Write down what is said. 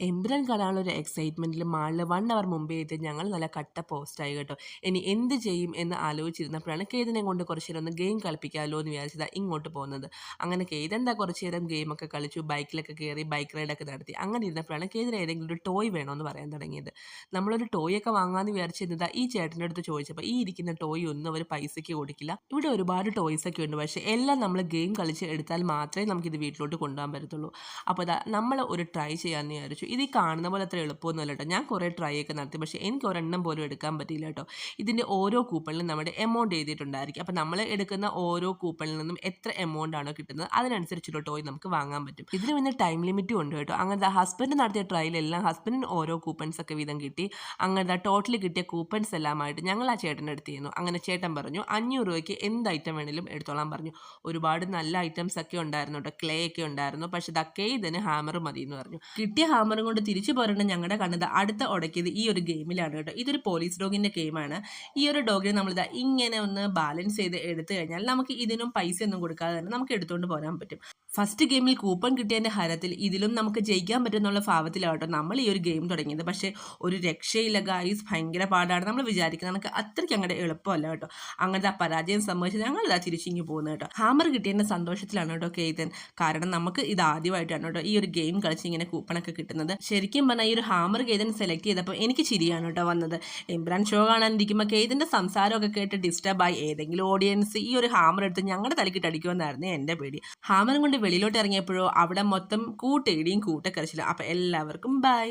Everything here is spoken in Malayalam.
എമ്പുരാൻ കാണാനുള്ള ഒരു എക്സൈറ്റ്മെന്റിൽ മാളിൽ 1 അവർ മുമ്പേ എത്തി ഞങ്ങൾ നല്ല കട്ട പോസ്റ്റായി കേട്ടോ. ഇനി എന്ത് ചെയ്യും എന്ന് ആലോചിച്ചിരുന്നപ്പോഴാണ് കേതിനെ കൊണ്ട് കുറച്ച് നേരം ഒന്ന് ഗെയിം കളിപ്പിക്കാമല്ലോ എന്ന് വിചാരിച്ചതാ ഇങ്ങോട്ട് പോകുന്നത്. അങ്ങനെ കേതെന്താ കുറച്ച് നേരം ഗെയിമൊക്കെ കളിച്ചു, ബൈക്കിലൊക്കെ കയറി ബൈക്ക് റൈഡൊക്കെ നടത്തി. അങ്ങനെ ഇരുന്നപ്പോഴാണ് കേതിന് ഏതെങ്കിലും ഒരു ടോയ് വേണമെന്ന് പറയാൻ തുടങ്ങിയത്. നമ്മളൊരു ടോയ് ഒക്കെ വാങ്ങാമെന്ന് വിചാരിച്ചിരുന്നതാ ഈ ചേട്ടൻ്റെ അടുത്ത് ചോദിച്ചപ്പോൾ ഈ ഇരിക്കുന്ന ടോയ് ഒന്നും അവർ പൈസയ്ക്ക് കൊടുക്കില്ല. ഇവിടെ ഒരുപാട് ടോയ്സ് ഒക്കെ ഉണ്ട്, പക്ഷേ എല്ലാം നമ്മൾ ഗെയിം കളിച്ച് എടുത്താൽ മാത്രമേ നമുക്കിത് വീട്ടിലോട്ട് കൊണ്ടുപോകാൻ പറ്റത്തുള്ളൂ. അപ്പോൾ നമ്മൾ ഒരു ട്രൈ ചെയ്യാമെന്ന് വിചാരിച്ചു. ഇത് ഈ കാണുന്ന പോലെ അത്ര എളുപ്പമൊന്നുമല്ല കേട്ടോ. ഞാൻ കുറേ ട്രൈ ഒക്കെ നടത്തി, പക്ഷേ എനിക്ക് ഒരെണ്ണം പോലും എടുക്കാൻ പറ്റിയില്ല കേട്ടോ. ഇതിൻ്റെ ഓരോ കൂപ്പണിലും നമ്മുടെ എമൗണ്ട് എഴുതിയിട്ടുണ്ടായിരിക്കും. അപ്പോൾ നമ്മൾ എടുക്കുന്ന ഓരോ കൂപ്പണിൽ നിന്നും എത്ര എമൗണ്ട് ആണോ കിട്ടുന്നത് അതിനനുസരിച്ചുള്ള ടോയ് നമുക്ക് വാങ്ങാൻ പറ്റും. ഇതിന് പിന്നെ ടൈം ലിമിറ്റും ഉണ്ട് കേട്ടോ. അങ്ങനത്തെ ഹസ്ബൻഡ് നടത്തിയ ട്രയലെല്ലാം ഹസ്ബൻഡിന് ഓരോ കൂപ്പൺസ് ഒക്കെ വീതം കിട്ടി. അങ്ങനത്തെ ടോട്ടലി കിട്ടിയ കൂപ്പൺസ് എല്ലാമായിട്ട് ഞങ്ങൾ ആ ചേട്ടൻ്റെ അടുത്ത് ചെയ്യുന്നു. അങ്ങനെ ചേട്ടൻ പറഞ്ഞു 500 രൂപയ്ക്ക് എന്ത് ഐറ്റം വേണേലും എടുത്തോളാൻ പറഞ്ഞു. ഒരുപാട് നല്ല ഐറ്റംസ് ഒക്കെ ഉണ്ടായിരുന്നു കേട്ടോ. ക്ലേ ഒക്കെ ഉണ്ടായിരുന്നു. പക്ഷേ ഇതൊക്കെ ഇതിന് ഹാമർ മതി എന്ന് പറഞ്ഞു. കിട്ടിയ ഹാമറും കൊണ്ട് തിരിച്ചു പോരണം ഞങ്ങളുടെ കണ്ടത് അടുത്ത ഉടക്കിയത് ഈ ഒരു ഗെയിമിലാണ് കേട്ടോ. ഇതൊരു പോലീസ് ഡോഗിൻ്റെ ഗെയിമാണ്. ഈ ഒരു ഡോഗിനെ നമ്മളിതാ ഇങ്ങനെ ഒന്ന് ബാലൻസ് ചെയ്ത് എടുത്തു കഴിഞ്ഞാൽ നമുക്ക് ഇതിനും പൈസ ഒന്നും കൊടുക്കാതെ തന്നെ നമുക്ക് എടുത്തുകൊണ്ട് പോരാൻ പറ്റും. ഫസ്റ്റ് ഗെയിമിൽ കൂപ്പൺ കിട്ടിയതിൻ്റെ ഹരത്തിൽ ഇതിലും നമുക്ക് ജയിക്കാൻ പറ്റുന്നുള്ള ഭാവത്തിലാവട്ടോ നമ്മൾ ഈ ഒരു ഗെയിം തുടങ്ങിയത്. പക്ഷേ ഒരു രക്ഷയില്ല ഗായ്സ്, ഭയങ്കര പാടാണ്. നമ്മൾ വിചാരിക്കുന്നത് നമുക്ക് അത്രയ്ക്ക് അങ്ങോട്ട് എളുപ്പമല്ല കേട്ടോ. അങ്ങനത്തെ ആ പരാജയം സംഭവിച്ചത് ഞങ്ങളിതാ തിരിച്ചിങ്ങി പോകുന്നത് കേട്ടോ. ഹാമർ കിട്ടിയതിൻ്റെ സന്തോഷത്തിലാണ് കേട്ടോ കേതൻ. കാരണം നമുക്ക് ഇത് ആദ്യമായിട്ടാണ് കേട്ടോ ഈ ഒരു ഗെയിം കളിച്ച് ഇങ്ങനെ കൂപ്പണൊക്കെ കിട്ടുന്നത്. ശരിക്കും പറഞ്ഞാൽ ഈ ഒരു ഹാമർ കേതൻ സെലക്ട് ചെയ്തപ്പോൾ എനിക്ക് ചിരിയാണ് കേട്ടോ വന്നത്. എംബ്രാൻ ഷോ കാണാനിരിക്കുമ്പോൾ കേതിൻ്റെ സംസാരമൊക്കെ കേട്ട് ഡിസ്റ്റർബായി ഏതെങ്കിലും ഓഡിയൻസ് ഈ ഒരു ഹാമർ എടുത്ത് ഞങ്ങളുടെ തലക്കിട്ട് അടിക്കുമെന്നായിരുന്നു എൻ്റെ പേടി. ഹാമറും കൊണ്ട് വെളിയിലോട്ട് ഇറങ്ങിയപ്പോഴോ അവിടെ മൊത്തം കൂട്ടയിടിയും കൂട്ടക്കരച്ചിലും. അപ്പോൾ എല്ലാവർക്കും ബൈ.